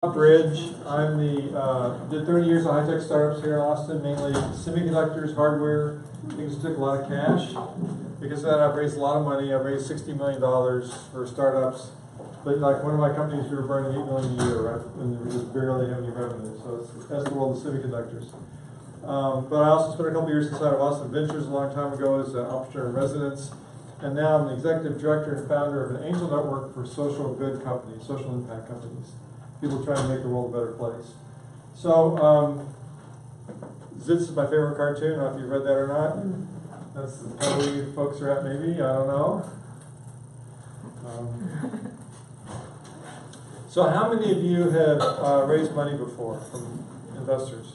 Bridge. I'm did 30 years of high-tech startups here in Austin, mainly semiconductors, hardware, things that took a lot of cash. Because of that, I've raised a lot of money. I've raised $60 million for startups. But like one of my companies, we were burning $8 million a year, right? And we just barely have any revenue. So that's the world of semiconductors. But I also spent a couple years inside of Austin Ventures a long time ago as an entrepreneur in residence. And now I'm the executive director and founder of an angel network for social good companies, social impact companies. People trying to make the world a better place. So, Zitz is my favorite cartoon. I don't know if you've read that or not. That's probably you folks are at, maybe. I don't know. So how many of you have raised money before from investors?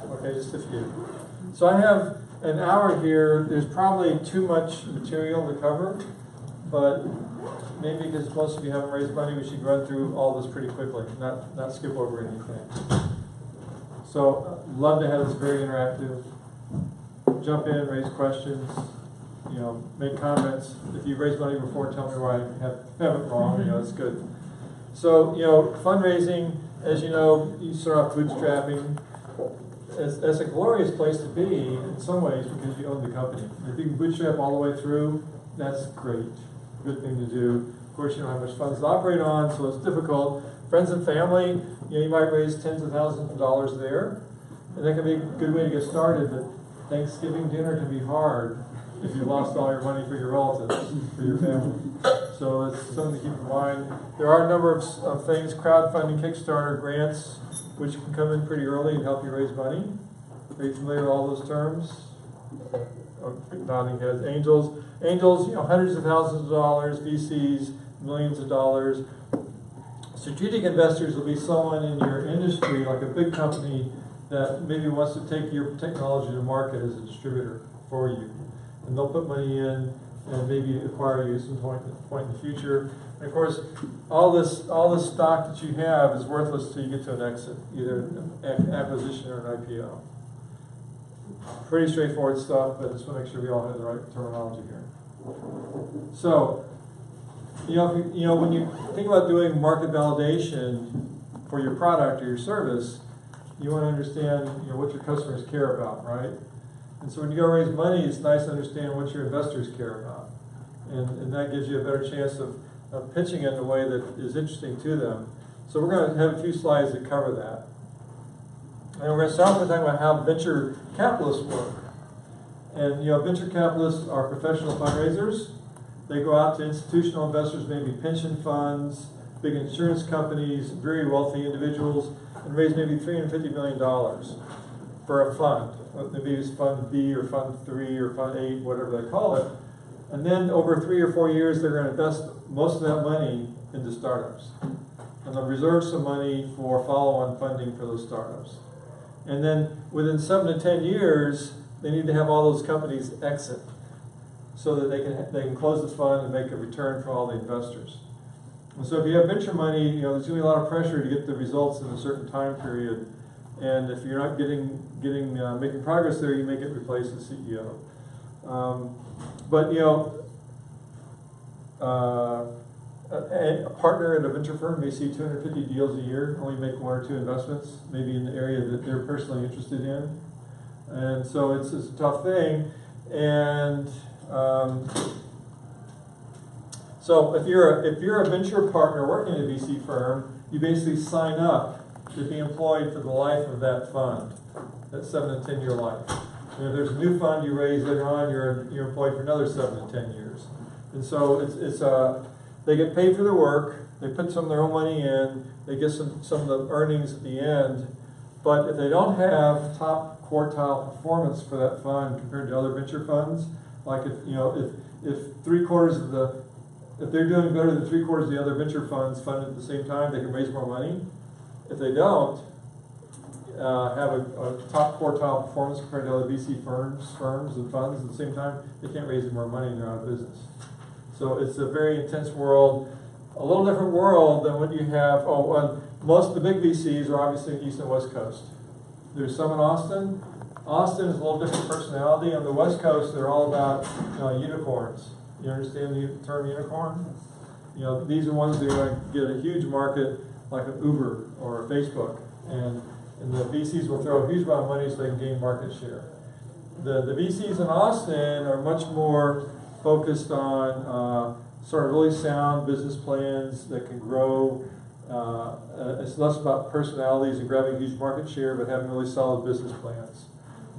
Okay, just a few. So I have an hour here. There's probably too much material to cover, but maybe because most of you haven't raised money, we should run through all this pretty quickly, not skip over anything. So, love to have this very interactive. Jump in, raise questions, make comments. If you've raised money before, tell me why I have it wrong. It's good. So, fundraising, as you know, you start off bootstrapping. It's a glorious place to be in some ways because you own the company. If you can bootstrap all the way through, that's great. Good thing to do. Of course, you don't have much funds to operate on, so it's difficult. Friends and family, you might raise tens of thousands of dollars there, and that can be a good way to get started. But Thanksgiving dinner can be hard if you lost all your money for your relatives, for your family. So it's something to keep in mind. There are a number of things: crowdfunding, Kickstarter, grants, which can come in pretty early and help you raise money. Are you familiar with all those terms? Nodding heads. Angels, hundreds of thousands of dollars. VCs, millions of dollars. Strategic investors will be someone in your industry, like a big company that maybe wants to take your technology to market as a distributor for you. And they'll put money in and maybe acquire you at some point in the future. And of course, all this stock that you have is worthless until you get to an exit, either an acquisition or an IPO. Pretty straightforward stuff, but just want to make sure we all have the right terminology here. So, when you think about doing market validation for your product or your service, you want to understand, what your customers care about, right? And so when you go raise money, it's nice to understand what your investors care about. And that gives you a better chance of pitching it in a way that is interesting to them. So we're going to have a few slides that cover that. And we're going to start by talking about how venture capitalists work. And venture capitalists are professional fundraisers. They go out to institutional investors, maybe pension funds, big insurance companies, very wealthy individuals, and raise maybe $350 million for a fund. Maybe it's Fund B or Fund 3 or Fund 8, whatever they call it. And then over 3 or 4 years, they're going to invest most of that money into startups. And they'll reserve some money for follow-on funding for those startups. And then within 7 to 10 years, they need to have all those companies exit so that they can close the fund and make a return for all the investors. And so if you have venture money, there's going to be a lot of pressure to get the results in a certain time period. And if you're not making progress there, you may get replaced as CEO. A partner at a venture firm may see 250 deals a year, only make 1 or 2 investments, maybe in the area that they're personally interested in. And so it's a tough thing. And so if you're a venture partner working at a VC firm, you basically sign up to be employed for the life of that fund, that 7 to 10 year life. And if there's a new fund you raise later on, you're employed for another 7 to 10 years. And so they get paid for their work, they put some of their own money in, they get some of the earnings at the end, but if they don't have top quartile performance for that fund compared to other venture funds, like if they're doing better than 3/4 of the other venture funds funded at the same time, they can raise more money. If they don't have a top quartile performance compared to other VC firms and funds at the same time, they can't raise any more money and they're out of business. So it's a very intense world, a little different world than what you have. Most of the big VCs are obviously East and West Coast. There's some in Austin. Austin is a little different personality. On the West Coast, they're all about unicorns. You understand the term unicorn? These are ones that are going to get a huge market. like an Uber or a Facebook, and the VCs will throw a huge amount of money so they can gain market share. The VCs in Austin are much more focused on sort of really sound business plans that can grow. It's less about personalities and grabbing huge market share, but having really solid business plans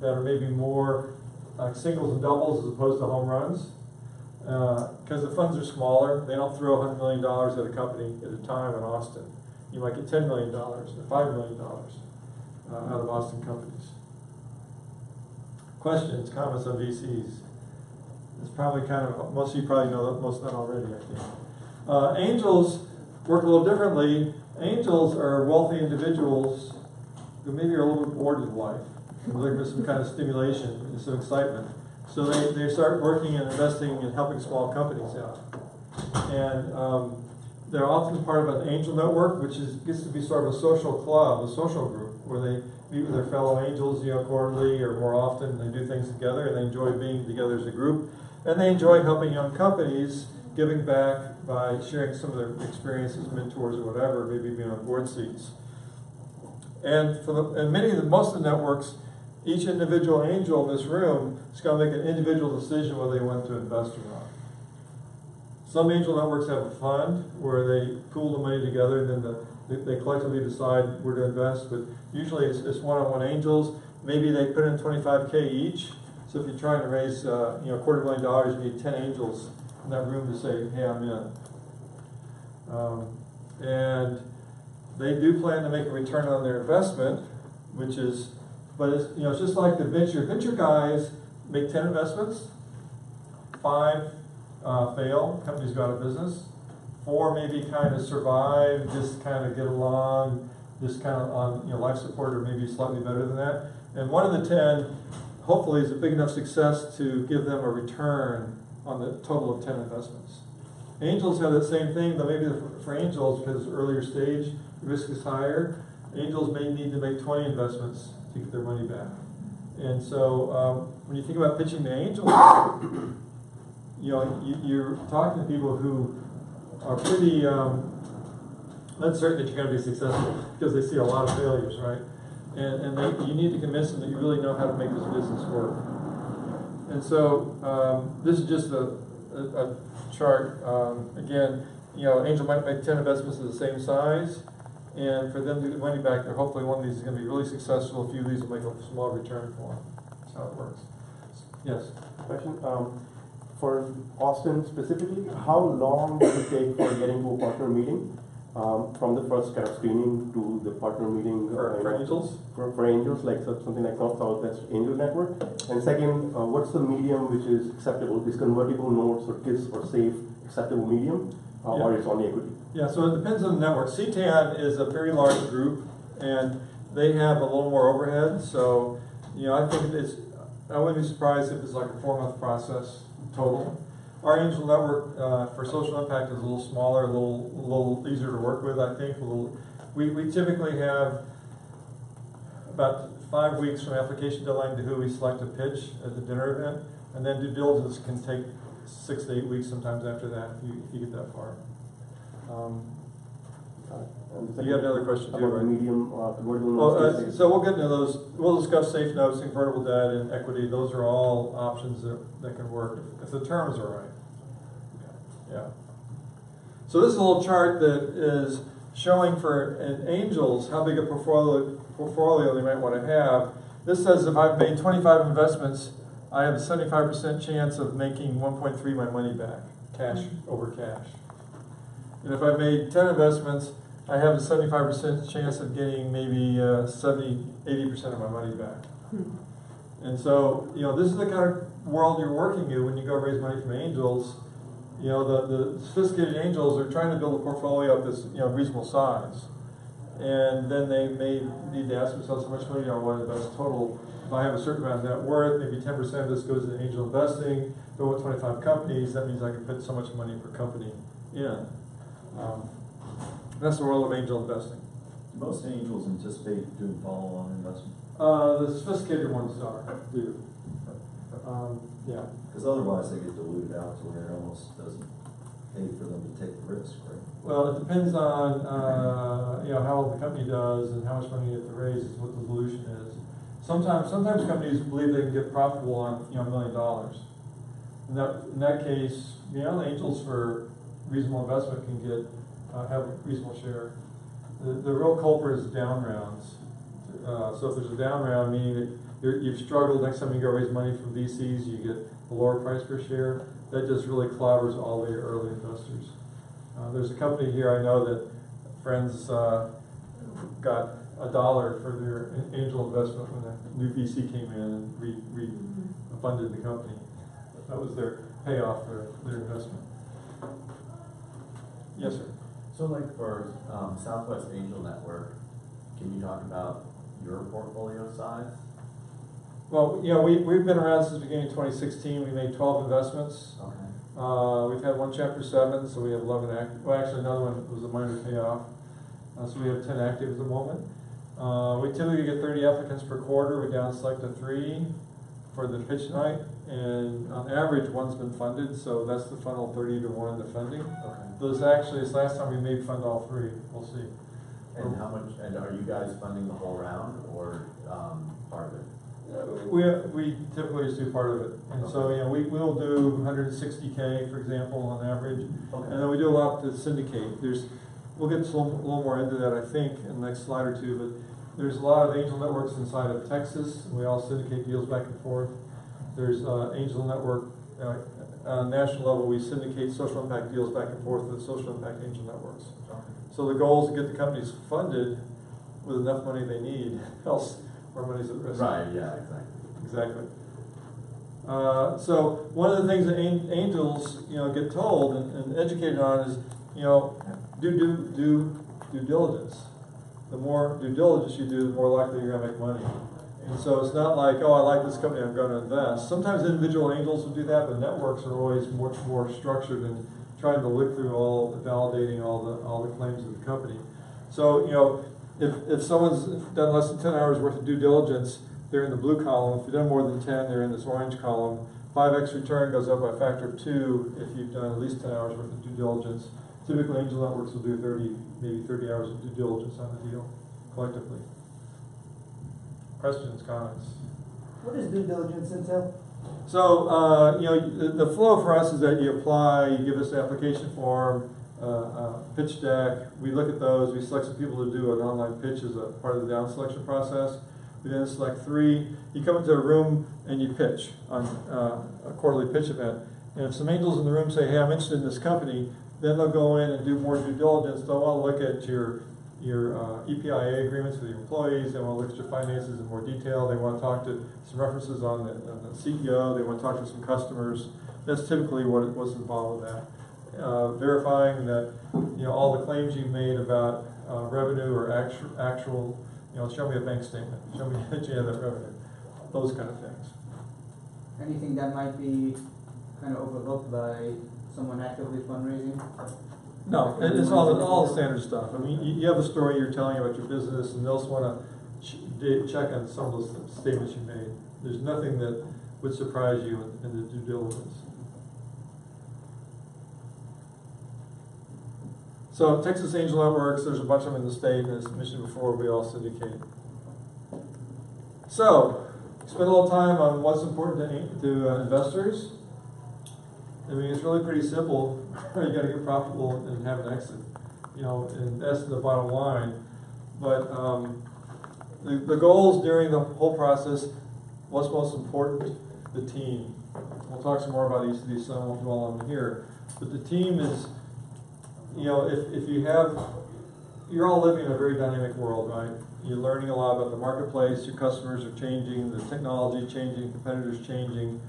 that are maybe more like singles and doubles as opposed to home runs. Because the funds are smaller, they don't throw $100 million at a company at a time in Austin. You might get $10 million or $5 million out of Austin companies. Questions, comments on VCs? It's probably kind of, most of you probably know most of that already, I think. Angels work a little differently. Angels are wealthy individuals who maybe are a little bit bored with life. They're looking for some kind of stimulation and some excitement. So they start working and investing and helping small companies out. And they're often part of an angel network, which gets to be sort of a social club, a social group, where they meet with their fellow angels, quarterly or more often. They do things together, and they enjoy being together as a group. And they enjoy helping young companies, giving back by sharing some of their experiences, mentors, or whatever, maybe being on board seats. And most of the networks, each individual angel in this room is going to make an individual decision whether they want to invest or not. Some angel networks have a fund where they pool the money together and then they collectively decide where to invest, but usually it's one-on-one angels. Maybe they put in $25K each. So if you're trying to raise $250,000, you need 10 angels in that room to say, hey, I'm in. And they do plan to make a return on their investment, but it's just like the venture guys make 10 investments, 5 fail, companies go out of business, 4 maybe kind of survive, just kind of get along, just kind of on life support or maybe slightly better than that. And one of the 10 hopefully is a big enough success to give them a return on the total of 10 investments. Angels have that same thing, but maybe for angels, because it's earlier stage, the risk is higher, angels may need to make 20 investments to get their money back. And so when you think about pitching to angels, you're talking to people who are pretty uncertain that you're going to be successful because they see a lot of failures, right? And you need to convince them that you really know how to make this business work. And so this is just a chart. Again, angel might make 10 investments of the same size, and for them to get money back, hopefully one of these is going to be really successful. A few of these will make a small return for them. That's how it works. Yes? Question. For Austin specifically, how long does it take for getting to a partner meeting? From the first kind of screening to the partner meeting for angels? For angels, like something like Southwest Angel Network. And second, what's the medium which is acceptable? Is convertible notes or KISS or SAFE acceptable medium, or it's only equity? Yeah, so it depends on the network. CTAN is a very large group, and they have a little more overhead. So, I think I wouldn't be surprised if it's like a 4-month process total. Our angel network for social impact is a little smaller, a little easier to work with, I think. We typically have about 5 weeks from application deadline to who we select to pitch at the dinner event, and then due diligence can take 6 to 8 weeks sometimes after that if you get that far. You have another question too, right? Medium convertible notes. So we'll get into those. We'll discuss safe notes, convertible debt, and equity. Those are all options that can work if the terms are right. Yeah. So this is a little chart that is showing for angels how big a portfolio they might want to have. This says if I've made 25 investments, I have a 75% chance of making 1.3 my money back, cash over cash. And if I've made 10 investments, I have a 75% chance of getting maybe 80% of my money back. And so, this is the kind of world you're working in when you go raise money from angels. The sophisticated angels are trying to build a portfolio of this, reasonable size. And then they may need to ask themselves how much money do I want to invest total. If I have a certain amount of net worth, maybe 10% of this goes into angel investing. But with 25 companies, that means I can put so much money per company in. That's the world of angel investing. Most angels anticipate doing follow-on investment. The sophisticated ones do. Yeah. Because otherwise they get diluted out to where it almost doesn't pay for them to take the risk, right? Well, it depends on, you know, how the company does and how much money you have to raise is what the solution is. Sometimes companies believe they can get profitable on, you know, $1 million. In that case, you know, the angels for reasonable investment can get, have a reasonable share. The real culprit is down rounds. So if there's a down round, meaning that you've struggled, next time you go raise money from VCs, you get a lower price per share. That just really clobbers all the early investors. There's a company here I know that friends got $1 for their angel investment when a new VC came in and funded the company. That was their payoff for their investment. Yes, sir. So like for Southwest Angel Network, can you talk about your portfolio size? Well, you know, we've been around since the beginning of 2016. We made 12 investments. Okay. We've had one Chapter 7, so we have 11 active. Well, actually, another one was a minor payoff. So we have 10 active at the moment. We typically get 30 applicants per quarter. We down select to 3 for the pitch night, and on average, one's been funded. So that's the funnel 30 to 1 the funding. Okay. Those actually, this last time we may fund all 3. We'll see. And how much? And are you guys funding the whole round or part of it? We typically just do part of it, and so you know we'll do 160K for example on average, Okay. and then we do a lot to syndicate. We'll get a little more into that I think in the next slide or two, but there's a lot of angel networks inside of Texas. We all syndicate deals back and forth. There's angel network on a national level. We syndicate social impact deals back and forth with social impact angel networks. Okay. So the goal is to get the companies funded with enough money they need, else our money's at risk. Right, yeah, exactly. Exactly. So one of the things that angels, you know, get told and educated on is, you know, do due diligence. The more due diligence you do, the more likely you're going to make money. And so it's not like, oh, I like this company, I'm going to invest. Sometimes individual angels will do that, but networks are always much more structured and trying to look through validating all the claims of the company. So, you know, if someone's done less than 10 hours worth of due diligence, they're in the blue column. If you've done more than 10, they're in this orange column. 5x return goes up by a factor of 2 if you've done at least 10 hours worth of due diligence. Typically, angel networks will do 30, maybe 30 hours of due diligence on the deal collectively. Questions, comments? What does due diligence entail? So, you know, the flow for us is that you apply, you give us the application form, pitch deck, we look at those, we select some people to do an online pitch as a part of the down selection process. We then select 3, you come into a room and you pitch on a quarterly pitch event. And if some angels in the room say, hey, I'm interested in this company, then they'll go in and do more due diligence. They'll want to look at your EPIA agreements with your employees, they want to look at your finances in more detail, they want to talk to some references on the CEO, they want to talk to some customers. That's typically what's involved with that. Verifying that, you know, all the claims you've made about revenue or actual, you know, show me a bank statement, show me that you have that revenue, those kind of things. Anything that might be kind of overlooked by someone actively fundraising? No, it's all the standard stuff. I mean, you have a story you're telling about your business, and they'll just want to check on some of those statements you made. There's nothing that would surprise you in the due diligence. So Texas Angel Networks, there's a bunch of them in the state, and as mentioned before, we all syndicate. So, spend a little time on what's important to investors. I mean, it's really pretty simple. You got to get profitable and have an exit. You know, and that's the bottom line. But the goals during the whole process, what's most important? The team. We'll talk some more about each of these, so I won't dwell on them here. But the team is, you know, if you have, you're all living in a very dynamic world, right? You're learning a lot about the marketplace, your customers are changing, the technology changing, competitors changing.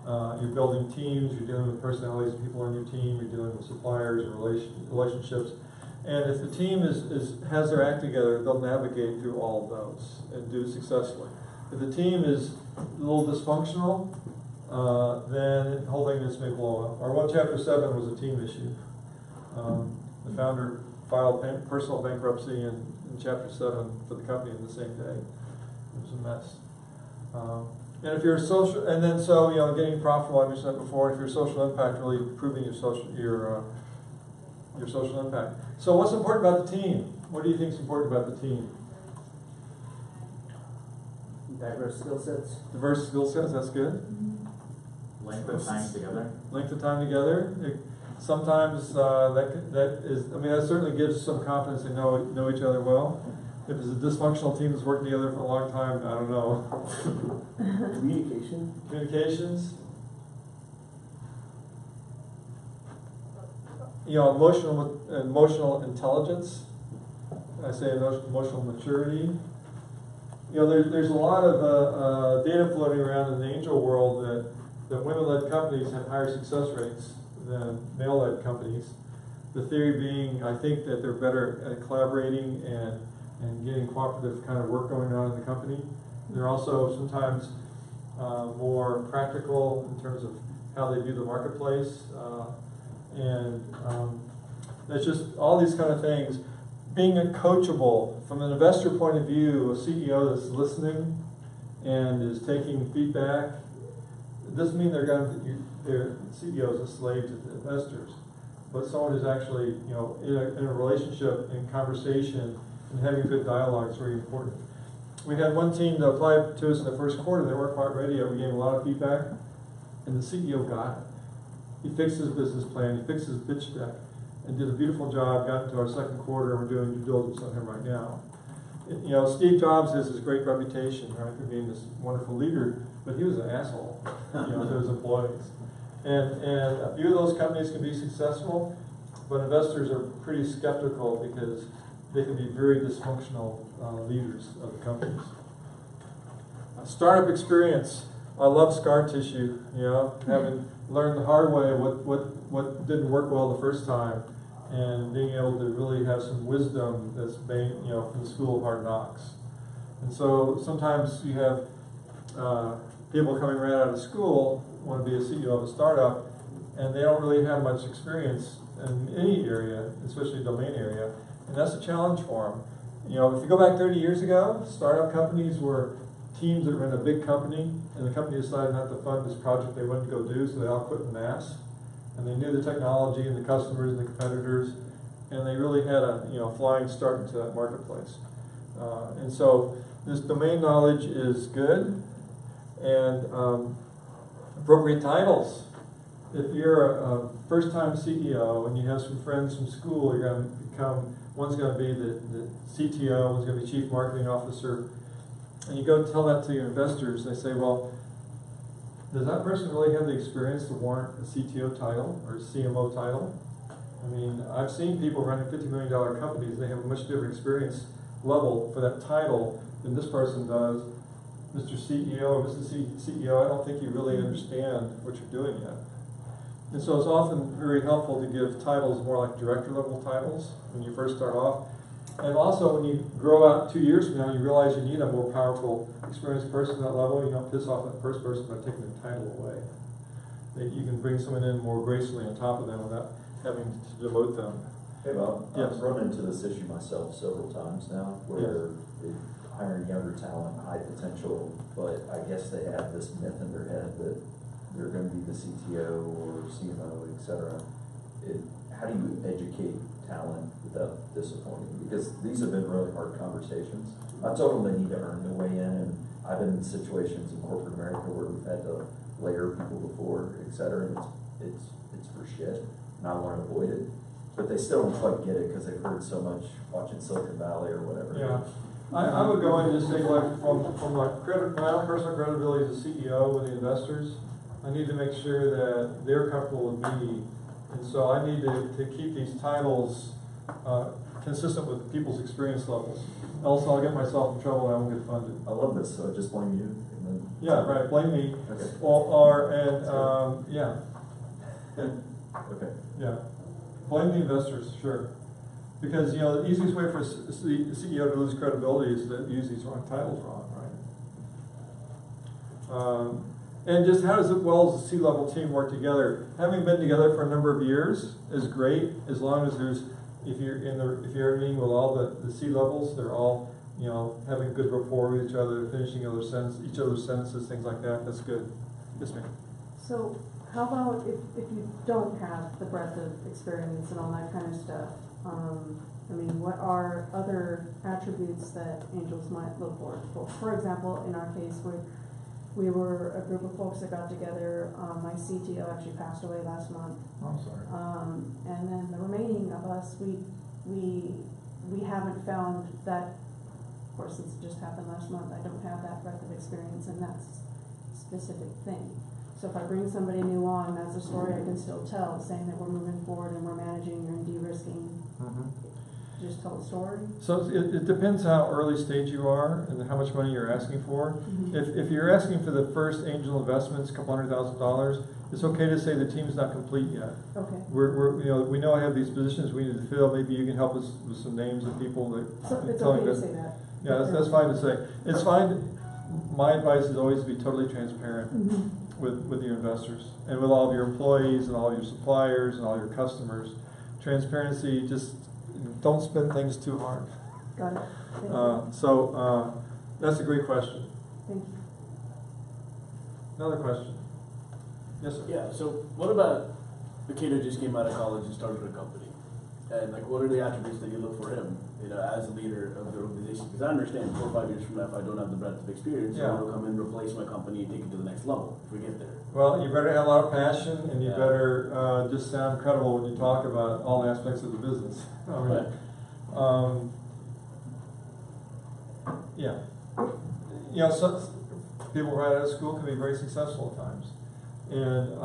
You're building teams, you're dealing with personalities of people on your team, you're dealing with suppliers and relationships. And if the team has their act together, they'll navigate through all of those and do it successfully. If the team is a little dysfunctional, then the whole thing just may blow up. Our one Chapter 7 was a team issue. The founder filed personal bankruptcy in Chapter 7 for the company in the same day. It was a mess. And if you're social, and then so, you know, getting profitable, I mentioned that before, if you're social impact, really improving your your social impact. So what's important about the team? What do you think is important about the team? Diverse skill sets. Diverse skill sets, that's good. Length of time together. Length of time together. Sometimes that is, I mean, that certainly gives some confidence they know each other well. If it's a dysfunctional team that's working together for a long time, I don't know. Communication. Communications. You know, emotional intelligence. I say emotional maturity. You know, there's a lot of data floating around in the angel world that women-led companies have higher success rates than male-led companies. The theory being, I think, that they're better at collaborating and getting cooperative kind of work going on in the company. They're also sometimes more practical in terms of how they view the marketplace. That's just all these kind of things. Being coachable from an investor point of view, a CEO that's listening and is taking feedback. It doesn't mean their CEO is a slave to the investors, but someone who's actually, you know, in a relationship, in conversation, and having good dialogue is very important. We had one team that applied to us in the first quarter. They weren't quite ready yet. We gave them a lot of feedback, and the CEO got it. He fixed his business plan. He fixed his pitch deck, and did a beautiful job. Got into our second quarter, and we're doing due diligence on him right now. You know, Steve Jobs has this great reputation, right, for being this wonderful leader, but he was an asshole, you know, to his employees. And a few of those companies can be successful, but investors are pretty skeptical because they can be very dysfunctional leaders of the companies. Startup experience. I love scar tissue, you know, having learned the hard way what didn't work well the first time, and being able to really have some wisdom that's made, you know, from the school of hard knocks. And so sometimes you have people coming right out of school want to be a CEO of a startup, and they don't really have much experience in any area, especially domain area, and that's a challenge for them. You know, if you go back 30 years ago, startup companies were teams that were in a big company, and the company decided not to fund this project they wanted to go do, so they all quit en masse. And they knew the technology and the customers and the competitors, and they really had a flying start into that marketplace. And so this domain knowledge is good, and appropriate titles. If you're a first-time CEO and you have some friends from school, you're going to become, one's going to be the CTO, one's going to be Chief Marketing Officer, and you go tell that to your investors, they say, well, does that person really have the experience to warrant a CTO title or a CMO title? I mean, I've seen people running $50 million companies, they have a much different experience level for that title than this person does. Mr. CEO or Mrs. CEO, I don't think you really understand what you're doing yet. And so it's often very helpful to give titles more like director level titles when you first start off. And also when you grow out 2 years from now, you realize you need a more powerful, experienced person at that level. You don't piss off that first person by taking their title away. That you can bring someone in more gracefully on top of them without having to demote them. Hey Bob, Yes. I've run into this issue myself several times now, where they're hiring younger talent, high potential, but I guess they have this myth in their head that they're going to be the CTO or CMO, etc. How do you educate talent without disappointing? Because these have been really hard conversations. I've told them they need to earn their way in, and I've been in situations in corporate America where we've had to layer people before, etc. And it's for shit, and I want to avoid it. But they still don't quite get it because they've heard so much watching Silicon Valley or whatever. Yeah, I would go in and just say, like, from my own personal credibility as a CEO with the investors, I need to make sure that they're comfortable with me. And so I need to keep these titles consistent with people's experience levels. Else I'll get myself in trouble and I won't get funded. I love this, so I just blame you. And then Yeah, right, blame me. Okay. Yeah. Okay. Yeah. Blame the investors, sure. Because, you know, the easiest way for a CEO to lose credibility is to use these wrong titles wrong, right? And just how does it well as a C-level team work together? Having been together for a number of years is great, as long as if you're meeting with all the C-levels, they're all, you know, having good rapport with each other, finishing each other's sentences, things like that. That's good. Yes, ma'am. So how about if you don't have the breadth of experience and all that kind of stuff? I mean, what are other attributes that angels might look for? For example, in our case, we were a group of folks that got together. My CTO actually passed away last month. I'm sorry. And then the remaining of us, we haven't found that. Of course, it's just happened last month. I don't have that breadth of experience in that specific thing. So if I bring somebody new on, that's a story I can still tell, saying that we're moving forward and we're managing and de-risking. Just tell the story. So it depends how early stage you are and how much money you're asking for. If you're asking for the first angel investments, a couple $100,000, it's okay to say the team's not complete yet. Okay. We know I have these positions we need to fill. Maybe you can help us with some names of people that. So it's telling okay to us- say that. Yeah, that's fine to say. It's fine. My advice is always to be totally transparent with your investors and with all of your employees and all of your suppliers and all your customers. Transparency, just don't spin things too hard. Got it. Thank you. So that's a great question. Thank you. Another question. Yes, sir. Yeah, so what about the kid who just came out of college and started a company? And like, what are the attributes that you look for him, as a leader of the organization? Because I understand 4 or 5 years from now, if I don't have the breadth of experience, Yeah. someone will come and replace my company and take it to the next level, if we get there. Well, you better have a lot of passion, and you Yeah. better just sound credible when you talk about all aspects of the business. I mean, Right. Yeah. You know, some people right out of school can be very successful at times, and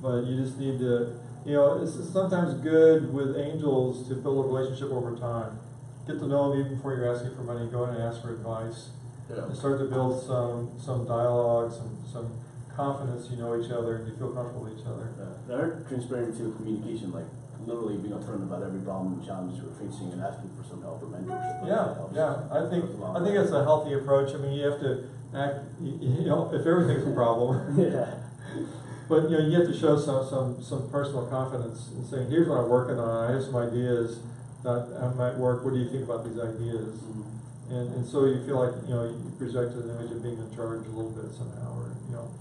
but you just need to. You know, it's sometimes good with angels to build a relationship over time. Get to know them even before you're asking for money. Go in and ask for advice. Yeah. And start to build some dialogue, some confidence. You know each other, and you feel comfortable with each other. Yeah. I heard transparency with communication, like literally being upfront about every problem and challenges we're facing and asking for some help or mentorship. Like, that helps. Yeah. I think Goes a long way. it's a healthy approach. I mean, you have to act. You know, if everything's a problem. Yeah. But you know, you have to show some personal confidence in saying, "Here's what I'm working on. I have some ideas that might work. What do you think about these ideas?" And so you feel like you project an image of being in charge a little bit somehow, or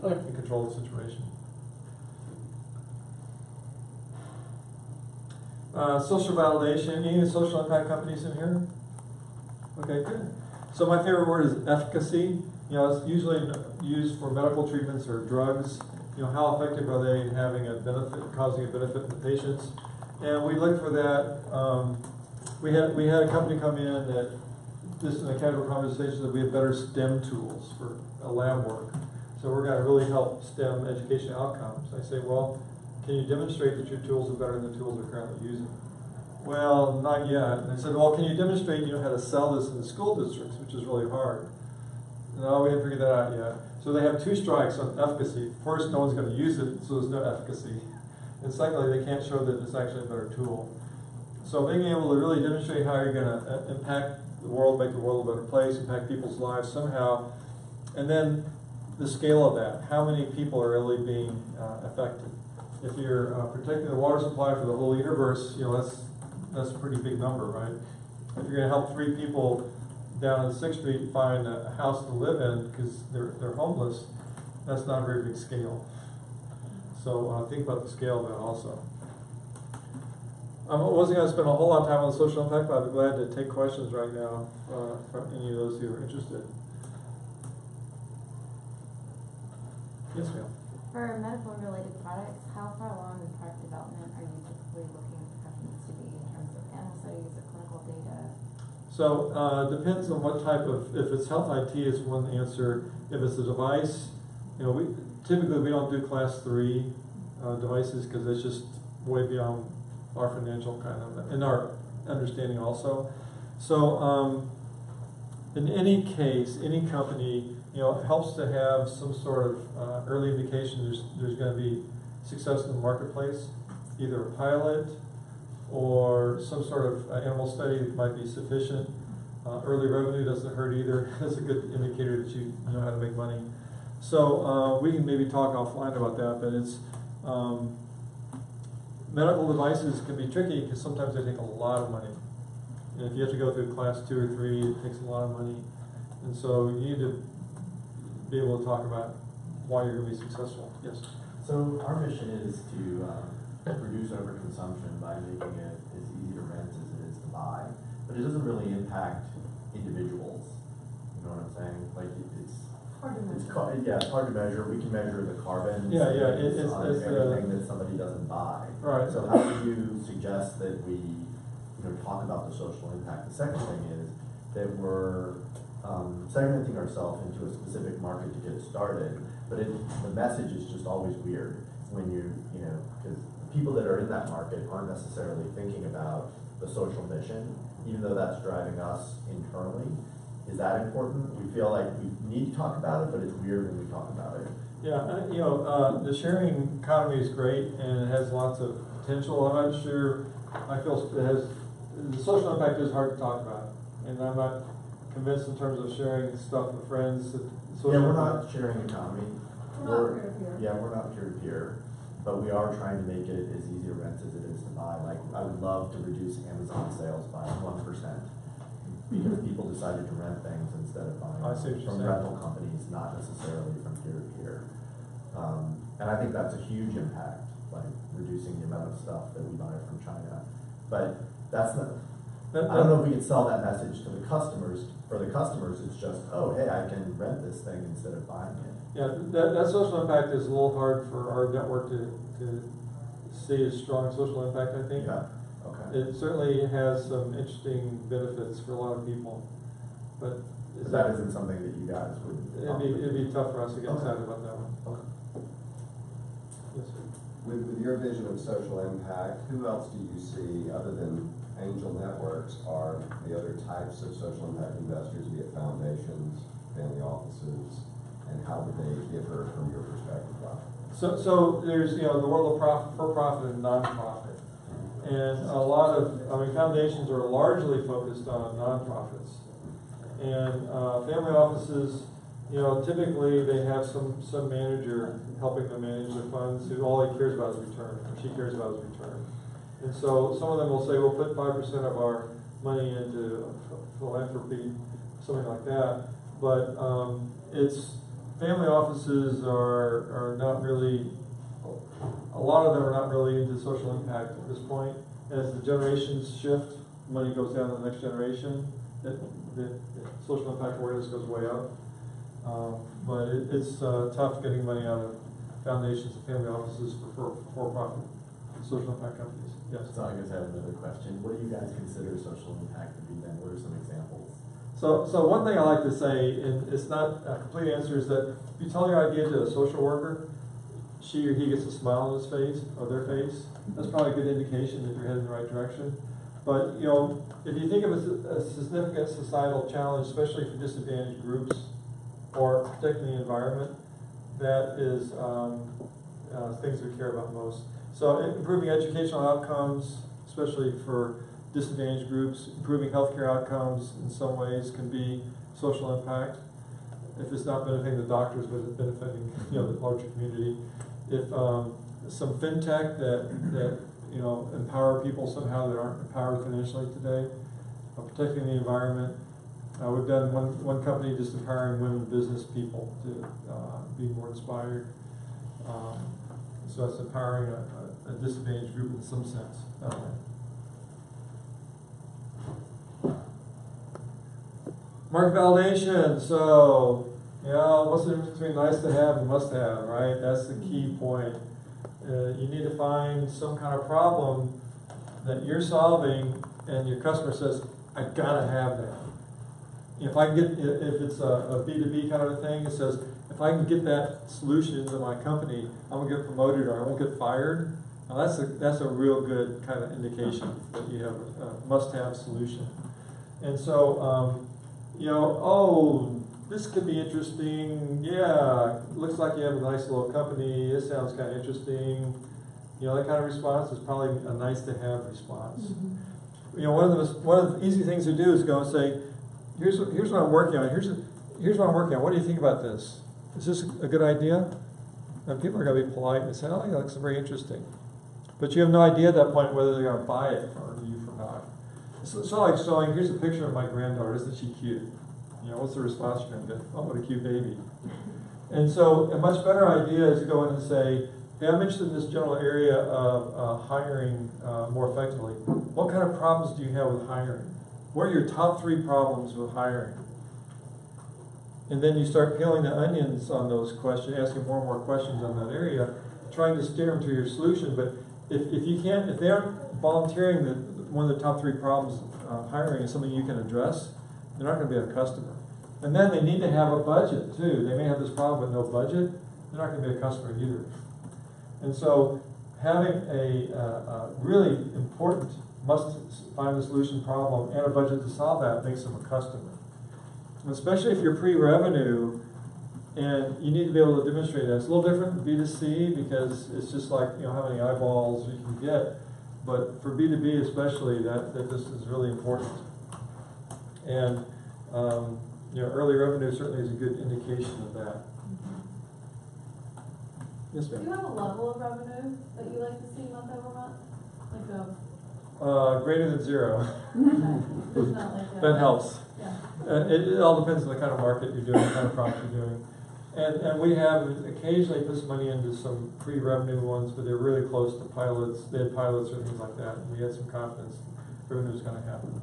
Okay. in control of the situation. Social validation. Any social impact companies in here? Okay, good. So my favorite word is efficacy. You know, it's usually used for medical treatments or drugs. You know, how effective are they in having a benefit, causing a benefit to the patients? And we looked for that. We had a company come in that just in a casual conversation that we have better STEM tools for lab work. So we're going to really help STEM education outcomes. I say, well, can you demonstrate that your tools are better than the tools we're currently using? Well, not yet. And I said, well, can you demonstrate how to sell this in the school districts, which is really hard? No, we haven't figured that out yet. So they have 2 strikes on efficacy. First, no one's going to use it, so there's no efficacy. And secondly, they can't show that it's actually a better tool. So being able to really demonstrate how you're going to impact the world, make the world a better place, impact people's lives somehow, and then the scale of that. How many people are really being affected? If you're protecting the water supply for the whole universe, that's a pretty big number, right? If you're going to help 3 people down on 6th Street find a house to live in because they're homeless, that's not a very big scale. So think about the scale of that also. I wasn't going to spend a whole lot of time on the social impact, but I'd be glad to take questions right now from any of those who are interested. Yes, ma'am. For medical and related products, how far along in product development are you typically looking for companies to be in terms of animal studies or clinical data? So depends on what type of, if it's health IT is one answer. If it's a device, we typically don't do class 3 devices because it's just way beyond our financial kind of, and our understanding also. So in any case, any company, it helps to have some sort of early indication there's going to be success in the marketplace, either a pilot or some sort of animal study that might be sufficient. Early revenue doesn't hurt either. That's a good indicator that you know how to make money. So we can maybe talk offline about that, but it's medical devices can be tricky because sometimes they take a lot of money. And if you have to go through class 2 or 3, it takes a lot of money. And so you need to be able to talk about why you're going to be successful. Yes? So our mission is to reduce overconsumption by making it as easy to rent as it is to buy, but it doesn't really impact individuals. You know what I'm saying? Like it's yeah, it's hard to measure. We can measure the carbon It's on everything that somebody doesn't buy. Right. So how do you suggest that we, talk about the social impact? The second thing is that we're segmenting ourselves into a specific market to get started, but the message is just always weird when because people that are in that market aren't necessarily thinking about the social mission, even though that's driving us internally. Is that important? We feel like we need to talk about it, but it's weird when we talk about it. Yeah, the sharing economy is great and it has lots of potential. I'm not sure, I feel the social impact is hard to talk about. And I'm not convinced in terms of sharing stuff with friends. Yeah, we're not sharing economy. We're not peer-to-peer. Yeah, we're not peer-to-peer, but we are trying to make it as easy to rent as it is to buy. Like, I would love to reduce Amazon sales by 1%. Because people decided to rent things instead of buying I see what you're from saying. rental companies, not necessarily from peer-to-peer. And I think that's a huge impact, like reducing the amount of stuff that we buy from China. But that's not, I don't know if we can sell that message to the customers. For the customers, it's just, oh, hey, I can rent this thing instead of buying it. Yeah, that social impact is a little hard for our network to see as strong social impact, I think. Yeah, okay. It certainly has some interesting benefits for a lot of people, but That isn't something that you guys would. it'd be tough for us to get Okay. excited about that one. Okay. Yes, sir. With your vision of social impact, who else do you see, other than angel networks, are the other types of social impact investors, be it foundations, family offices, and how would they differ from your perspective, Bob? So there's, the world of for-profit and non-profit. And a lot of, foundations are largely focused on nonprofits. And family offices, typically they have some manager helping them manage their funds who all he cares about is return, or she cares about is return. And so some of them will say, we'll put 5% of our money into philanthropy, something like that. But family offices are not really, a lot of them are not really into social impact at this point. As the generations shift, money goes down to the next generation, the social impact awareness goes way up. But it's tough getting money out of foundations and family offices for-profit social impact companies. Yes. So I guess I have another question. What do you guys consider social impact to be then? What are some examples? So one thing I like to say, and it's not a complete answer, is that if you tell your idea to a social worker, she or he gets a smile on his face, or their face, that's probably a good indication that you're heading in the right direction. But, if you think of it as a significant societal challenge, especially for disadvantaged groups or protecting the environment, that is things we care about most. So improving educational outcomes, especially for disadvantaged groups, improving healthcare outcomes in some ways can be social impact. If it's not benefiting the doctors, but it's benefiting the larger community. If some fintech that empower people somehow that aren't empowered financially today, protecting the environment. We've done one company just empowering women business people to be more inspired. So that's empowering a disadvantaged group in some sense. Market validation. So, what's the difference between nice to have and must have, right? That's the key point. You need to find some kind of problem that you're solving, and your customer says, "I gotta have that." If I can get, if it's a B2B kind of a thing, it says, if I can get that solution into my company, I'm gonna get promoted or I won't get fired. Now that's a real good kind of indication that you have a must-have solution. And so, this could be interesting. Yeah, looks like you have a nice little company. This sounds kind of interesting. That kind of response is probably a nice-to-have response. Mm-hmm. One of the easy things to do is go and say, here's what I'm working on. Here's what I'm working on. What do you think about this? Is this a good idea? And people are going to be polite and say, oh, yeah, that looks very interesting. But you have no idea at that point whether they're going to buy it for you or not. It's sort of like showing, here's a picture of my granddaughter. Isn't she cute? What's the response you're going to get? Oh, what a cute baby. And so a much better idea is to go in and say, hey, I'm interested in this general area of hiring more effectively. What kind of problems do you have with hiring? What are your top 3 problems with hiring? And then you start peeling the onions on those questions, asking more and more questions on that area, trying to steer them to your solution. But if you can't, if they aren't volunteering that one of the top 3 problems hiring is something you can address, they're not going to be a customer. And then they need to have a budget too. They may have this problem with no budget. They're not going to be a customer either. And so having a really important must find a solution problem and a budget to solve that makes them a customer. And especially if you're pre-revenue and you need to be able to demonstrate that. It's a little different in B2C because it's just like, how many eyeballs you can get. But for B2B especially, that this is really important. And early revenue certainly is a good indication of that. Yes, Do you ma'am. have a level of revenue that you like to see month over month? Like Greater than 0. there's not like a. That helps. Yeah. It all depends on the kind of market you're doing, the kind of product you're doing. And we have occasionally put some money into some pre-revenue ones, but they're really close to pilots. They had pilots or things like that, and we had some confidence revenue was going to happen.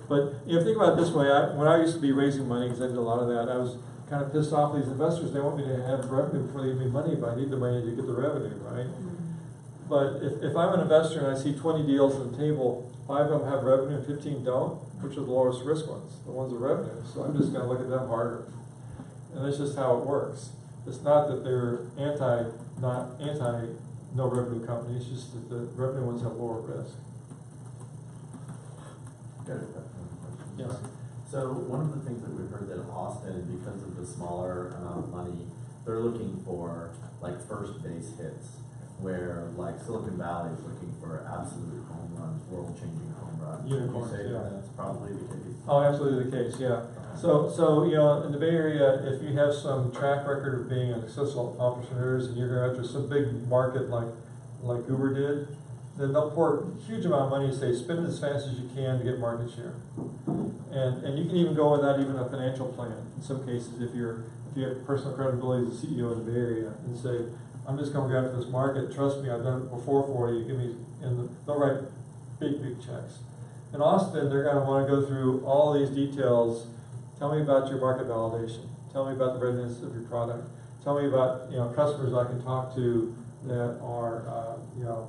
But think about it this way. When I used to be raising money, because I did a lot of that, I was kind of pissed off at these investors. They want me to have revenue before they give me money, but I need the money to get the revenue, right? But if I'm an investor and I see 20 deals on the table, 5 of them have revenue and 15 don't, which are the lowest risk ones? The ones with revenue. So I'm just going to look at them harder. And that's just how it works. It's not that they're no revenue company. It's just that the revenue ones have lower risk. Yes. So one of the things that we've heard that Austin, because of the smaller amount of money, they're looking for like first base hits, where like Silicon Valley is looking for absolute home runs, world-changing home runs. Unicorns, Would you say yeah. that's probably the case? Oh, absolutely the case, yeah. So in the Bay Area, if you have some track record of being a successful entrepreneurs and you're going after some big market like Uber did, then they'll pour a huge amount of money and say, spend as fast as you can to get market share. And you can even go without even a financial plan. In some cases, if you have personal credibility as a CEO in the Bay Area and say, I'm just going to go after this market, trust me, I've done it before for you, and they'll write big checks. In Austin, they're going to want to go through all these details. Tell me about your market validation. Tell me about the readiness of your product. Tell me about customers I can talk to that are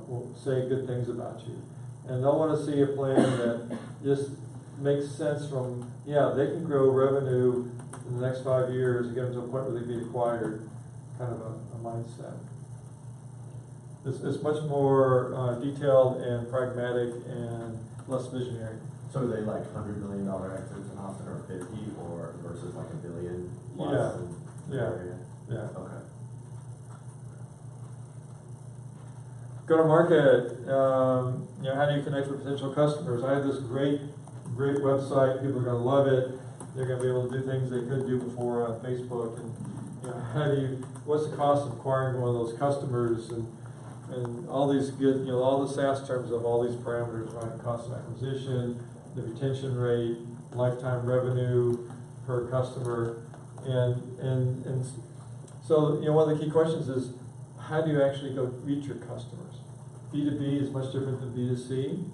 will say good things about you. And they'll want to see a plan that just makes sense from they can grow revenue in the next 5 years and get them to a point where they can be acquired. Kind of a mindset. It's much more detailed and pragmatic and less visionary. So are they like $100 million exits in Austin, or 50, or versus like $1 billion plus in the area? Yeah. Okay. Go to market. How do you connect with potential customers? I have this great website. People are going to love it. They're going to be able to do things they couldn't do before on Facebook. And what's the cost of acquiring one of those customers? And all these good, all the SaaS terms of all these parameters, right? Cost of acquisition, the retention rate, lifetime revenue per customer, and so one of the key questions is, how do you actually go reach your customers? B2B is much different than B2C.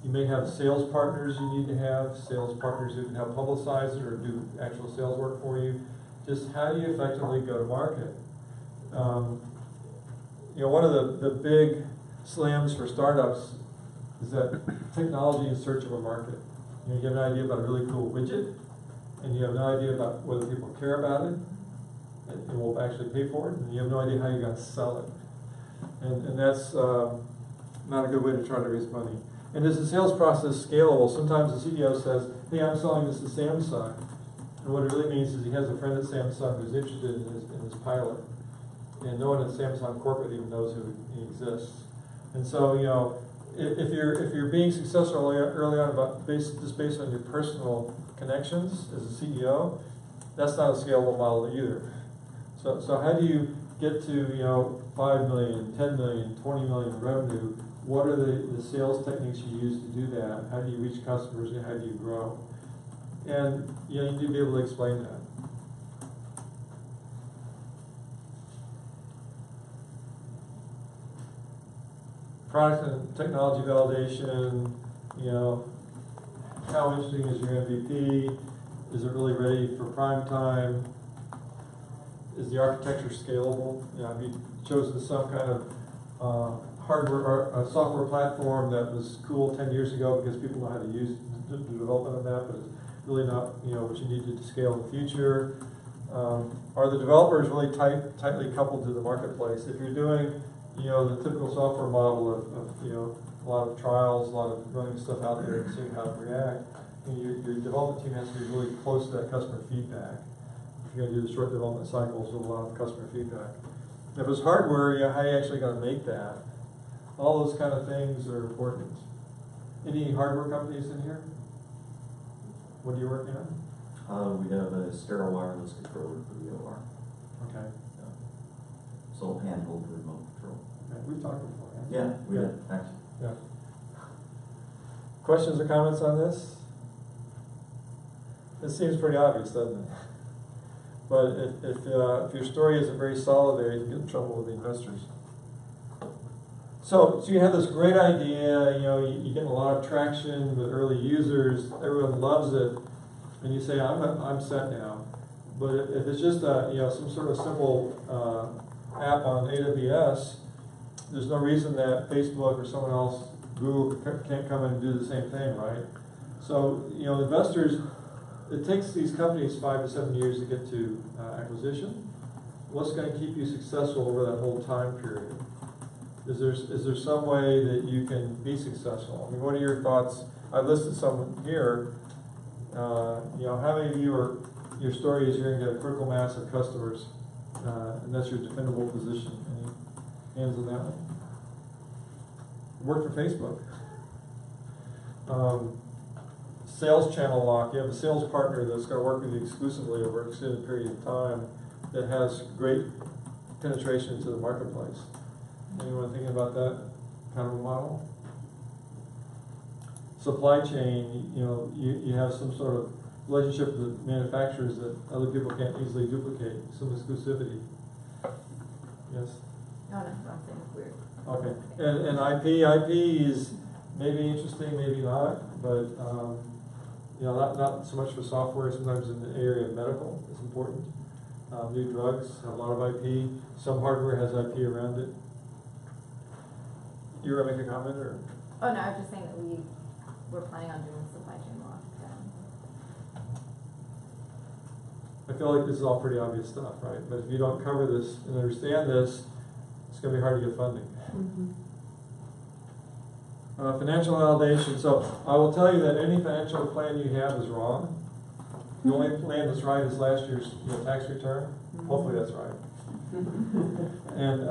You may have sales partners you need to have, sales partners who can help publicize it or do actual sales work for you. Just how do you effectively go to market? One of the big slams for startups is that technology in search of a market. You have an idea about a really cool widget, and you have no idea about whether people care about it, and will actually pay for it, and you have no idea how you're going to sell it. And that's not a good way to try to raise money. And is the sales process scalable? Sometimes the CEO says, hey, I'm selling this to Samsung. And what it really means is he has a friend at Samsung who's interested in his pilot. And no one at Samsung corporate even knows who he exists. And so, if you're being successful early on just based on your personal connections as a CEO, that's not a scalable model either. So how do you get to 5 million, 10 million, 20 million revenue? What are the sales techniques you use to do that? How do you reach customers and how do you grow? And you need to be able to explain that. product and technology validation, you know, how interesting is your MVP? Is it really ready for prime time? Is the architecture scalable? You know, have you chosen some kind of hardware or a software platform that was cool 10 years ago because people know how to use the development of that, but it's really not, you know, what you need to scale in the future? Are the developers really tightly coupled to the marketplace? If you're doing, you know, the typical software model of you know, a lot of trials, a lot of running stuff out there and seeing how to react, your development team has to be really close to that customer feedback. If you're going to do the short development cycles with a lot of customer feedback. If it's hardware, you know, how are you actually going to make that? All those kind of things are important. Any hardware companies in here? What are you working on? We have a sterile wireless controller for the OR. Okay. So handheld remote control. Okay. We've talked before. Right? Yeah, we did, actually. Yeah. Questions or comments on this? It seems pretty obvious, doesn't it? But if your story isn't very solid there, you can get in trouble with the investors. So you have this great idea, you know, you're getting a lot of traction with early users, everyone loves it, and you say, I'm set now. But if it's just you know, some sort of simple app on AWS, there's no reason that Facebook or someone else, Google, can't come in and do the same thing, right? So, you know, investors, it takes these companies 5 to 7 years to get to acquisition. What's going to keep you successful over that whole time period? Is there some way that you can be successful? I mean, what are your thoughts? I listed some here. You know, how many of you are, your story is you're going to get a critical mass of customers, and that's your defendable position. Any hands on that one? Work for Facebook. Sales channel lock. You have a sales partner that's going to work with you exclusively over an extended period of time that has great penetration into the marketplace. Anyone thinking about that kind of a model? Supply chain, you know, you have some sort of relationship with manufacturers that other people can't easily duplicate, some exclusivity. Yes? No, I'm saying it's weird. Okay, and IP is maybe interesting, maybe not, but you know, not so much for software. Sometimes in the area of medical, it's important. New drugs have a lot of IP. Some hardware has IP around it. You were gonna make a comment, or? Oh, no, I was just saying that we're planning on doing supply chain law. I feel like this is all pretty obvious stuff, right? But if you don't cover this and understand this, it's going to be hard to get funding. Mm-hmm. Financial validation. So I will tell you that any financial plan you have is wrong. The only plan that's right is last year's tax return. Hopefully that's right. And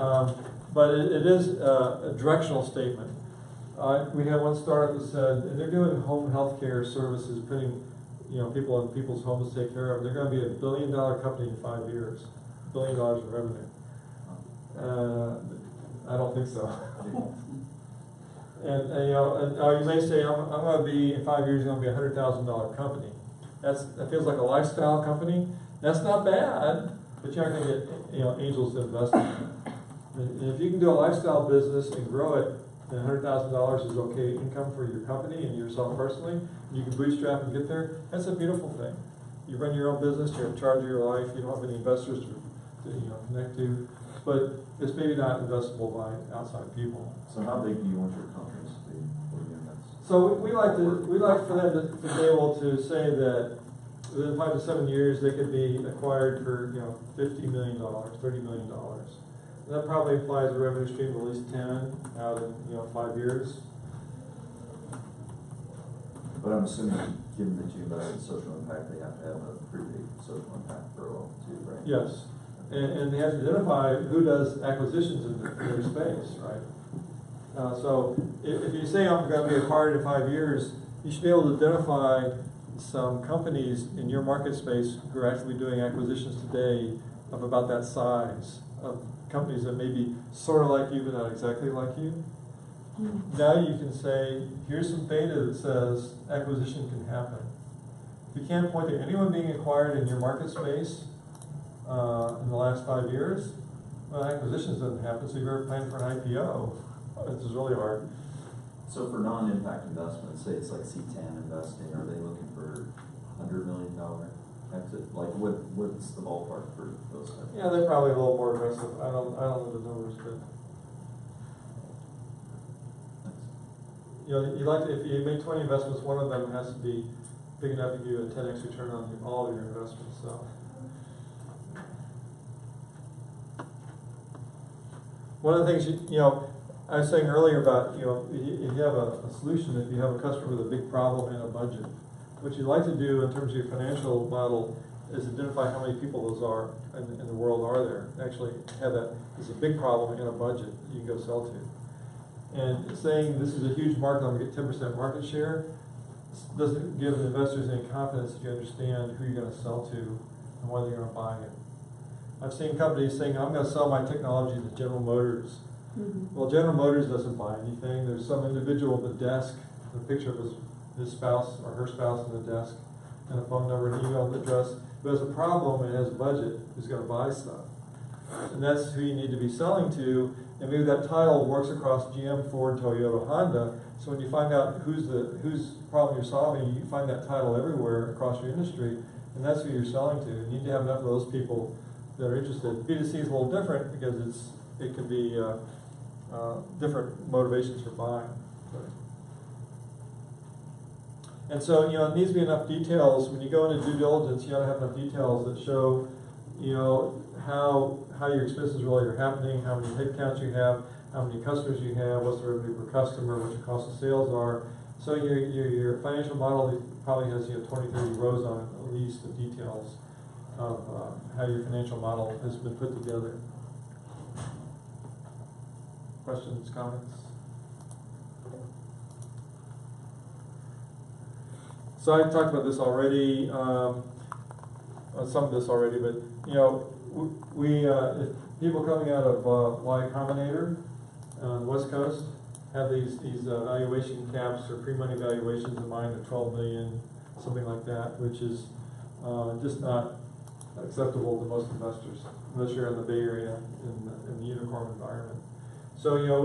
but it is a directional statement. We had one startup that said, and they're doing home health care services, putting people in people's homes to take care of them. They're going to be $1 billion company in 5 years, $1 billion in revenue. I don't think so. And you may say, I'm going to be in 5 years, going to be a $100,000 company. That feels like a lifestyle company. That's not bad, but you aren't going to get angels to invest in it. And if you can do a lifestyle business and grow it, then $100,000 is okay income for your company and yourself personally. You can bootstrap and get there. That's a beautiful thing. You run your own business. You're in charge of your life. You don't have any investors to connect to. But it's maybe not investable by outside people. So how big do you want your companies to be? So we like for them to be able to say that within 5 to 7 years they could be acquired for $50 million, $30 million. And that probably implies a revenue stream of at least 10 out in 5 years. But I'm assuming, given that you invest in social impact, they have to have a pretty big social impact growth too, right? Yes, and they have to identify who does acquisitions in their space, right? So if you say I'm going to be acquired in 5 years, you should be able to identify some companies in your market space who are actually doing acquisitions today of about that size, of companies that may be sort of like you but not exactly like you. Now you can say, here's some data that says acquisition can happen. If you can't point to anyone being acquired in your market space in the last 5 years, well, acquisitions doesn't happen, so you're planning for an IPO. It's really hard. So for non-impact investments, say it's like C10 investing, are they looking for $100 million exit? Like what's the ballpark for those types? Yeah, they're probably a little more aggressive. I don't know the numbers, but you know, you like to, if you make 20 investments, one of them has to be big enough to give you a 10x return on all of your investments. So, one of the things you know, I was saying earlier about, you know, if you have a solution, if you have a customer with a big problem and a budget, what you'd like to do in terms of your financial model is identify how many people those are in the world are there. Actually have that as a big problem and a budget that you can go sell to. And saying this is a huge market, I'm going to get 10% market share, doesn't give investors any confidence that you understand who you're going to sell to and whether you're going to buy it. I've seen companies saying, I'm going to sell my technology to General Motors. Well, General Motors doesn't buy anything. There's some individual at the desk, a picture of his spouse or her spouse on the desk, and a phone number and email address, who has a problem and has a budget, who's going to buy stuff. And that's who you need to be selling to. And maybe that title works across GM, Ford, Toyota, Honda. So when you find out whose problem you're solving, you find that title everywhere across your industry, and that's who you're selling to. You need to have enough of those people that are interested. B2C is a little different because it can be different motivations for buying. And so, you know, it needs to be enough details. When you go into due diligence, you ought to have enough details that show, you know, how your expenses really are happening, how many headcounts you have, how many customers you have, what's the revenue per customer, what your cost of sales are. So your financial model probably has 20, 30 rows on it, at least, of details of how your financial model has been put together. Questions, comments? So I talked about this already, some of this already, but you know, if people coming out of Y Combinator on the West Coast have these valuation caps or pre-money valuations in mind of 12 million, something like that, which is just not acceptable to most investors, unless you're in the Bay Area in the unicorn environment. So you know,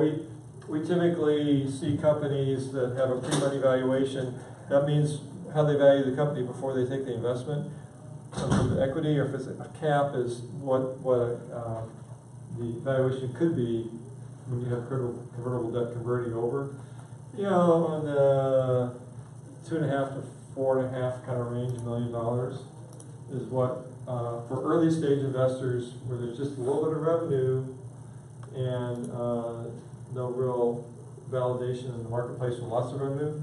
we typically see companies that have a pre-money valuation. That means how they value the company before they take the investment. So the equity, or if it's a cap, is what the valuation could be when you have convertible debt converting over. You know, in the $2.5 to $4.5 kind of range, $1 million is what for early stage investors where there's just a little bit of revenue and no real validation in the marketplace with lots of revenue.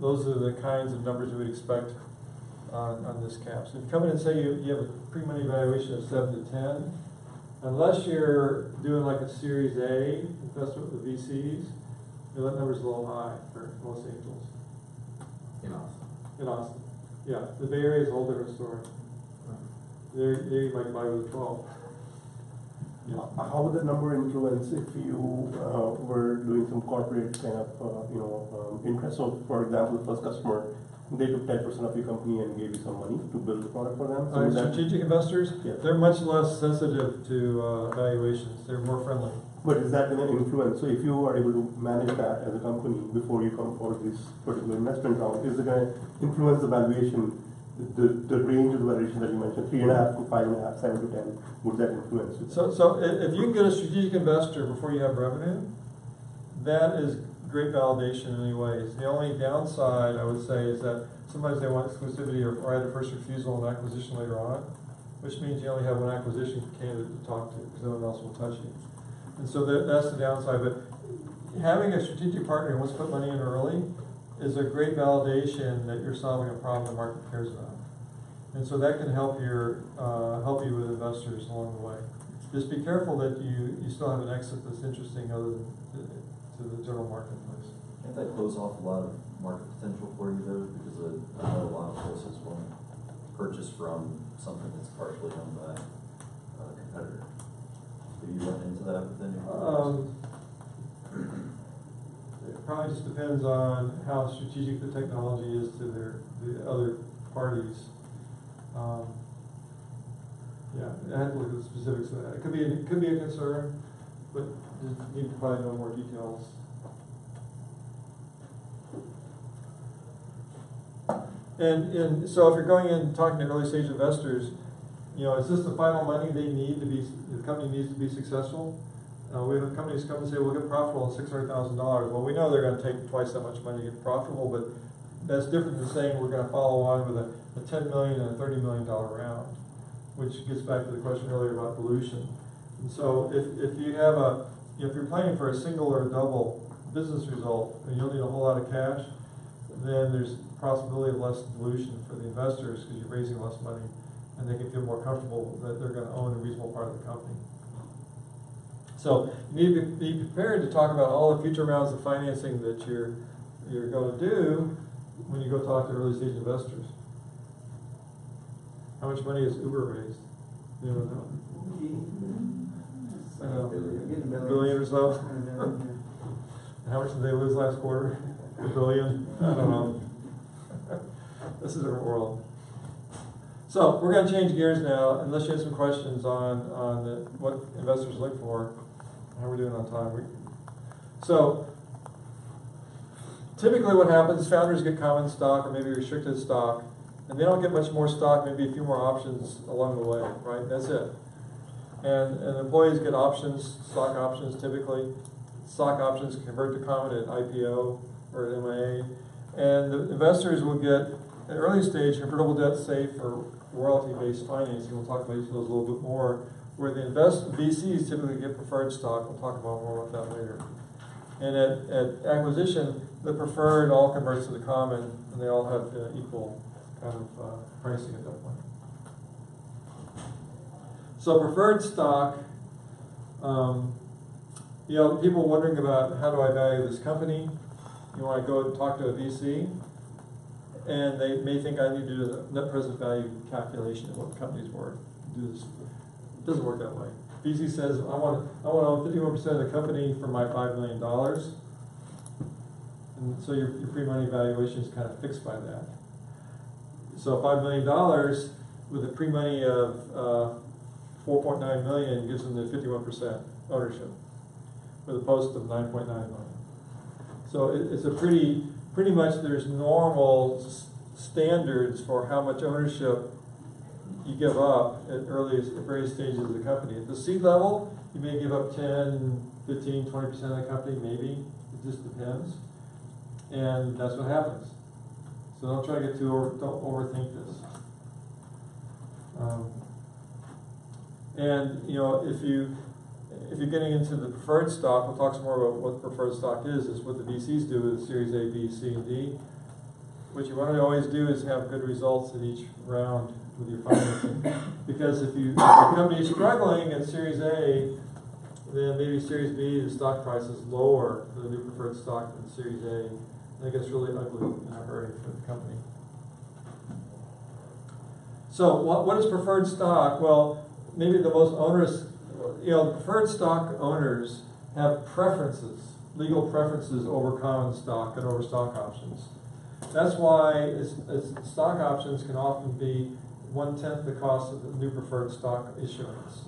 Those are the kinds of numbers we would expect on this cap. So if you come in and say you have a pre-money valuation of 7 to 10, unless you're doing like a Series A investment with VCs, that number's a little high for most angels. In Austin. In Austin. Yeah, the Bay Area is a whole different story. There you might buy with a 12. Yeah. How would that number influence if you were doing some corporate kind of interest? So, for example, the first customer, they took 10% of your company and gave you some money to build the product for them. So Strategic investors, yeah, they're much less sensitive to valuations. They're more friendly. But is that going to influence? So, if you are able to manage that as a company before you come for this particular investment round, is it going to influence the valuation? The range of the valuation that you mentioned, 3.5 to 5.5, 7 to 10, would that influence it? So if you can get a strategic investor before you have revenue, that is great validation in many ways. The only downside, I would say, is that sometimes they want exclusivity or right of first refusal and acquisition later on, which means you only have one acquisition candidate to talk to because no one else will touch you. And so that's the downside. But having a strategic partner who wants to put money in early is a great validation that you're solving a problem the market cares about. And so that can help you with investors along the way. Just be careful that you still have an exit that's interesting other than to the general marketplace. Can't that close off a lot of market potential for you though? Because I know a lot of places want to purchase from something that's partially owned by a competitor. Have you run into that with any of It probably just depends on how strategic the technology is to the other parties. Yeah, I have to look at the specifics of that. It could be a concern, but you need to probably know more details And so if you're going in and talking to early stage investors, is this the final money they need to be, the company needs to be successful? We have companies come and say, we'll get profitable at $600,000. Well, we know they're going to take twice that much money to get profitable, but that's different than saying we're going to follow on with a $10 million and a $30 million round, which gets back to the question earlier about dilution. And so if you have if you're planning for a single or a double business result and you don't need a whole lot of cash, then there's a possibility of less dilution for the investors because you're raising less money and they can feel more comfortable that they're going to own a reasonable part of the company. So you need to be prepared to talk about all the future rounds of financing that you're going to do when you go talk to early stage investors. How much money has Uber raised? You don't know. A billion or so? How much did they lose last quarter? $1 billion? I don't know. This is a different world. So we're going to change gears now, unless you have some questions on what investors look for. How are we doing on time? So typically what happens, founders get common stock or maybe restricted stock, and they don't get much more stock, maybe a few more options along the way, right? That's it. And employees get options, stock options typically. Stock options convert to common at IPO or at MIA. And the investors will get, at early stage, convertible debt safe or royalty-based financing. We'll talk about each of those a little bit more. Where the VCs typically get preferred stock. We'll talk about more about that later. And at acquisition, the preferred all converts to the common, and they all have equal kind of pricing at that point. So preferred stock, people wondering about how do I value this company. You want to go and talk to a VC, and they may think I need to do a net present value calculation of what the company's worth. Do this. It doesn't work that way. VC says, I want to own 51% of the company for my $5 million. And so your pre-money valuation is kind of fixed by that. So $5 million with a pre-money of $4.9 million gives them the 51% ownership with a post of $9.9 million. So it's a pretty much there's normal standards for how much ownership you give up at various stages of the company. At the seed level, you may give up 10, 15, 20% of the company, maybe. It just depends. And that's what happens. So don't try to get don't overthink this. If you're getting into the preferred stock, we'll talk some more about what preferred stock is what the VCs do with Series A, B, C, and D. What you want to always do is have good results in each round with your financing. Because if your company is struggling at Series A, then maybe Series B, the stock price is lower for the new preferred stock than Series A. And it gets really ugly in a hurry for the company. So what is preferred stock? Well, maybe the most onerous, preferred stock owners have preferences, legal preferences over common stock and over stock options. That's why stock options can often be 1/10 the cost of the new preferred stock issuance.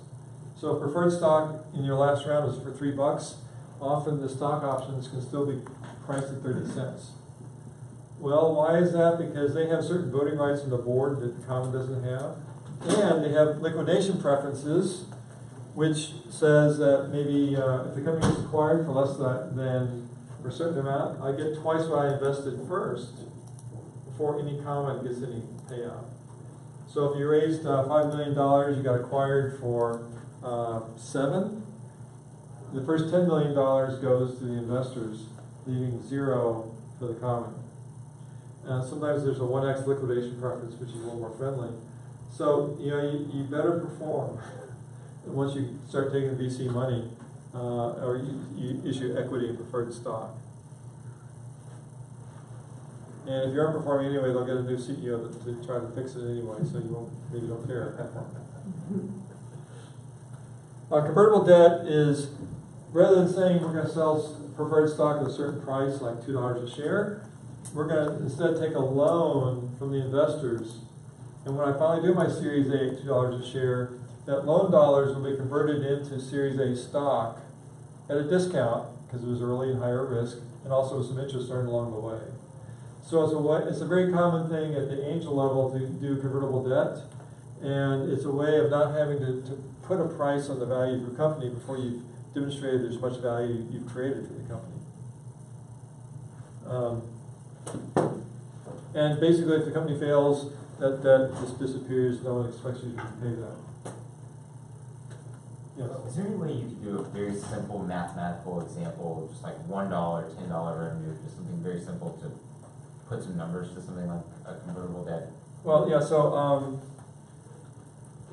So if preferred stock in your last round was for $3, often the stock options can still be priced at 30 cents. Well, why is that? Because they have certain voting rights in the board that the common doesn't have. And they have liquidation preferences, which says that maybe if the company is acquired for less than for a certain amount, I get twice what I invested first before any common gets any payout. So if you raised $5 million, you got acquired for $7, the first $10 million goes to the investors, leaving $0 for the common. Sometimes there's a 1x liquidation preference, which is a little more friendly. So you better perform once you start taking VC money, or you issue equity and preferred stock. And if you aren't performing anyway, they'll get a new CEO to try to fix it anyway, so you maybe don't care at that point. Convertible debt is, rather than saying we're going to sell preferred stock at a certain price, like $2 a share, we're going to instead take a loan from the investors. And when I finally do my Series A at $2 a share, that loan dollars will be converted into Series A stock at a discount, because it was early and higher risk, and also with some interest earned along the way. So it's a very common thing at the angel level to do convertible debt, and it's a way of not having to put a price on the value of your company before you've demonstrated there's much value you've created for the company. And basically, if the company fails, that just disappears. No one expects you to pay that. Yes. Is there any way you could do a very simple mathematical example, just like $1, $10 revenue, just something very simple to put some numbers to something like a convertible debt? Well, yeah. So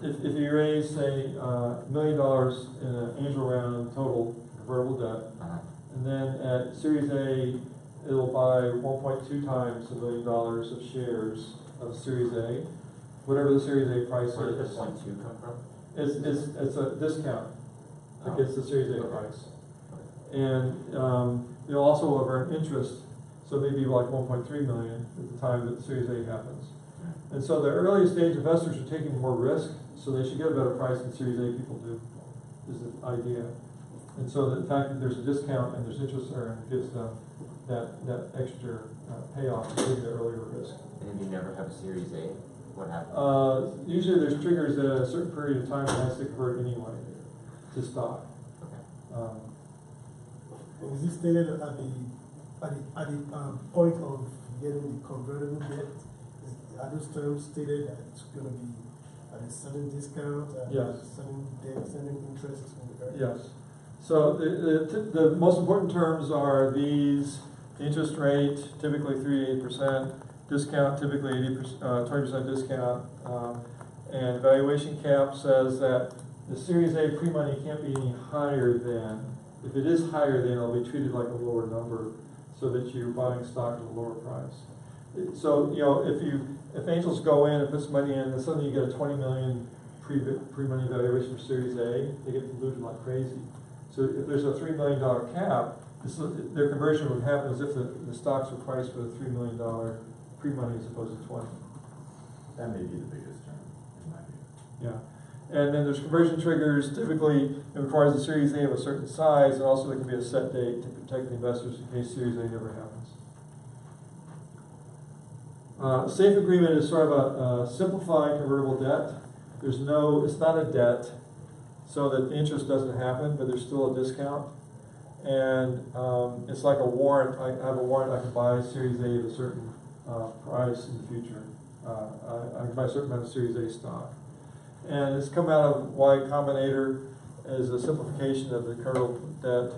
if you raise, say, $1 million in an angel round total convertible debt, and then at Series A, it'll buy 1.2 times $1 million of shares of Series A, whatever the Series A price Where did is. this 0.2 come from? It's a discount against the Series A price. And it'll also earn interest, so maybe like 1.3 million at the time that Series A happens. And so the early stage investors are taking more risk, so they should get a better price than Series A people do, is the idea. And so the fact that there's a discount and there's interest earned gives them that extra payoff to taking the earlier risk. And if you never have a Series A, what happens? Usually there's triggers that at a certain period of time it has to convert anyway to stock. Okay. Is it stated at the point of getting the convertible debt? Are those terms stated that it's going to be at a certain discount, Yes. certain debt, certain interest? Yes. So the most important terms are these: interest rate, typically 3 to 8%, discount, typically 20% discount, and valuation cap says that the Series A pre-money can't be any higher than. If it is higher than, it'll be treated like a lower number, so that you're buying stock at a lower price. So if angels go in and put some money in, and suddenly you get a 20 million pre-money valuation for Series A, they get diluted like crazy. So if there's a $3 million cap, their conversion would happen as if the stocks were priced with a $3 million pre-money as opposed to 20. That may be the biggest term, in my view. Yeah. And then there's conversion triggers. Typically, it requires a Series A of a certain size, and also there can be a set date to protect the investors in case Series A never happens. Safe agreement is sort of a simplified convertible debt. It's not a debt, so that the interest doesn't happen, but there's still a discount. And it's like a warrant. I have a warrant. I can buy Series A at a certain price in the future. I can buy a certain amount of Series A stock. And it's come out of Y Combinator as a simplification of the convertible debt.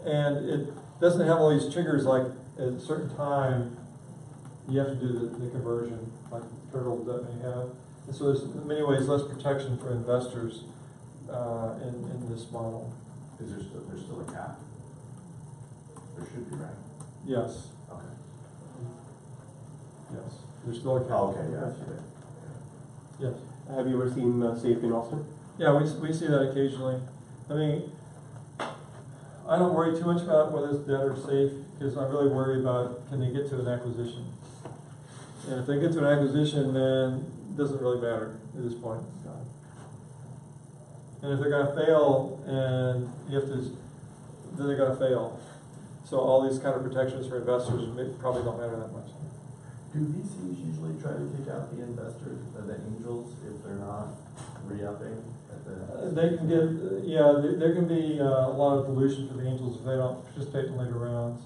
And it doesn't have all these triggers like at a certain time you have to do the conversion, like the convertible debt may have. And so there's in many ways less protection for investors in this model. Is there's still a cap? There should be, right? Yes. Okay. Yes. There's still a cap. Oh, okay, yeah, I see that. Yes. Have you ever seen Safe in Austin? Yeah, we see that occasionally. I mean, I don't worry too much about whether it's debt or safe, because I'm really worried about can they get to an acquisition. And if they get to an acquisition, then it doesn't really matter at this point. And if they're going to fail, and then they're going to fail. So all these kind of protections for investors probably don't matter that much. Do VCs usually try to kick out the investors, the angels, if they're not re-upping at the? They can get, there can be a lot of dilution for the angels if they don't participate in later rounds.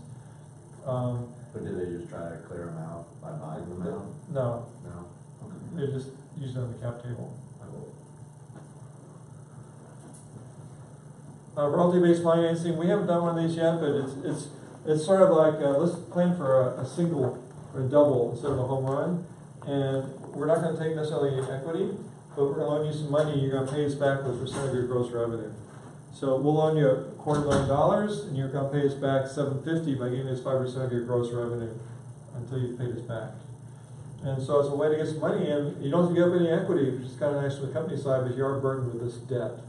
But do they just try to clear them out by buying them out? No, No? Okay. they're just usually on the cap table. Royalty-based financing, we haven't done one of these yet, but it's sort of like let's plan for a single or a double instead of a home run, and we're not going to take necessarily equity, but we're going to loan you some money. You're going to pay us back with a percent of your gross revenue. So we'll loan you $250,000, and you're going to pay us back $750,000 by giving us 5% of your gross revenue until you've paid us back. And so it's a way to get some money in. You don't have to give up any equity, which is kind of nice from the company side, but you are burdened with this debt.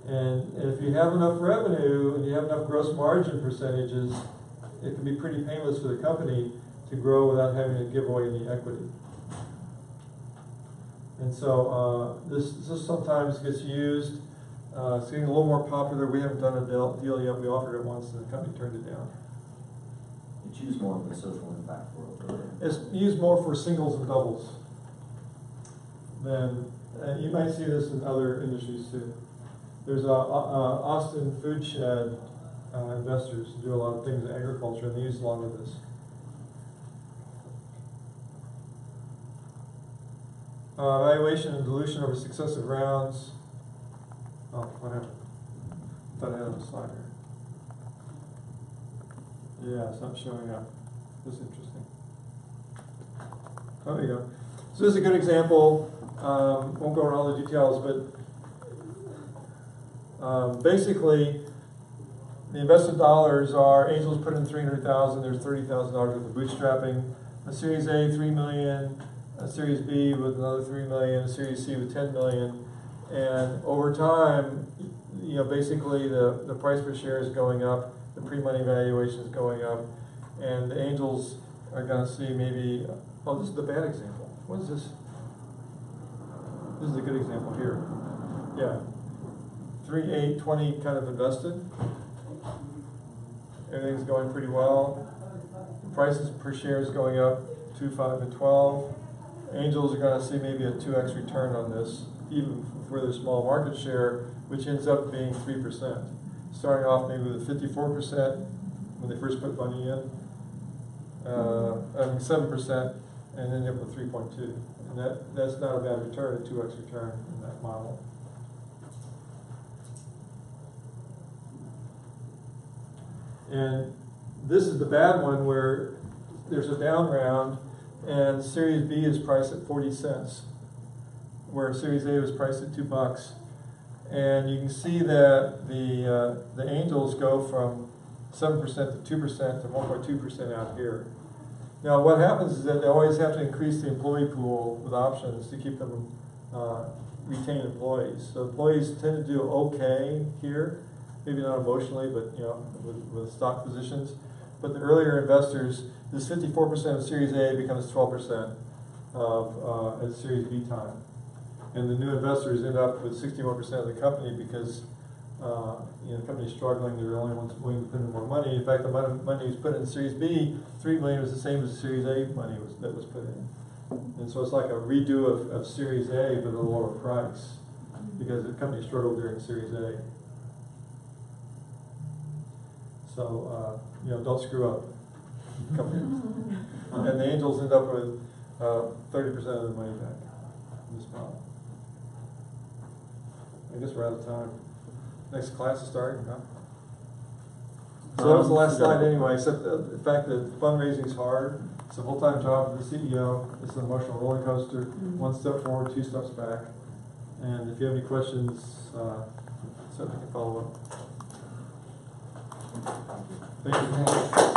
And if you have enough revenue and you have enough gross margin percentages, it can be pretty painless for the company to grow without having to give away any equity. And so this sometimes gets used. It's getting a little more popular. We haven't done a deal yet. We offered it once and the company turned it down. It's used more in the social impact world, really. It's used more for singles and doubles than, you might see this in other industries too. There's Austin Food Shed investors who do a lot of things in agriculture, and they use a lot of this. Evaluation and dilution over successive rounds. Oh, what happened? I thought I had a slide here. Yeah, it's not showing up. That's interesting. Oh, there you go. So this is a good example. Won't go over all the details, but basically, the invested dollars are angels put in $300,000. There's $30,000 worth of bootstrapping. A Series A, $3 million. A Series B with another $3 million. A Series C with $10 million. And over time, you know, basically the price per share is going up. The pre-money valuation is going up, and the angels are going to see maybe. Oh, this is the bad example. What is this? This is a good example here. Yeah, 3, 8, 20 kind of invested. Everything's going pretty well. The prices per share is going up 2, 5, and 12. Angels are going to see maybe a 2x return on this, even for their small market share, which ends up being 3%. Starting off maybe with 54% when they first put money in, 7%, and then up with 3.2. And that's not a bad return, a 2x return in that model. And this is the bad one where there's a down round, and Series B is priced at 40 cents, where Series A was priced at $2. And you can see that the angels go from 7% to 2% to 1.2% out here. Now what happens is that they always have to increase the employee pool with options to keep them retain employees. So employees tend to do okay here, maybe not emotionally, but you know, with stock positions. But the earlier investors, this 54% of Series A becomes 12% of at Series B time. And the new investors end up with 61% of the company because you know, the company's struggling. They're the only ones willing to put in more money. In fact, the money was put in Series B, $3 million was the same as the Series A money that was put in. And so it's like a redo of Series A, but at a lower price because the company struggled during Series A. So you know, don't screw up companies. And the angels end up with 30% of the money back in this model. I guess we're out of time. Next class is starting, huh? So that was the last slide anyway, except the fact that fundraising is hard. It's a full-time job for the CEO. It's an emotional roller coaster. One step forward, 2 steps back. And if you have any questions, certainly can follow up. Thank you.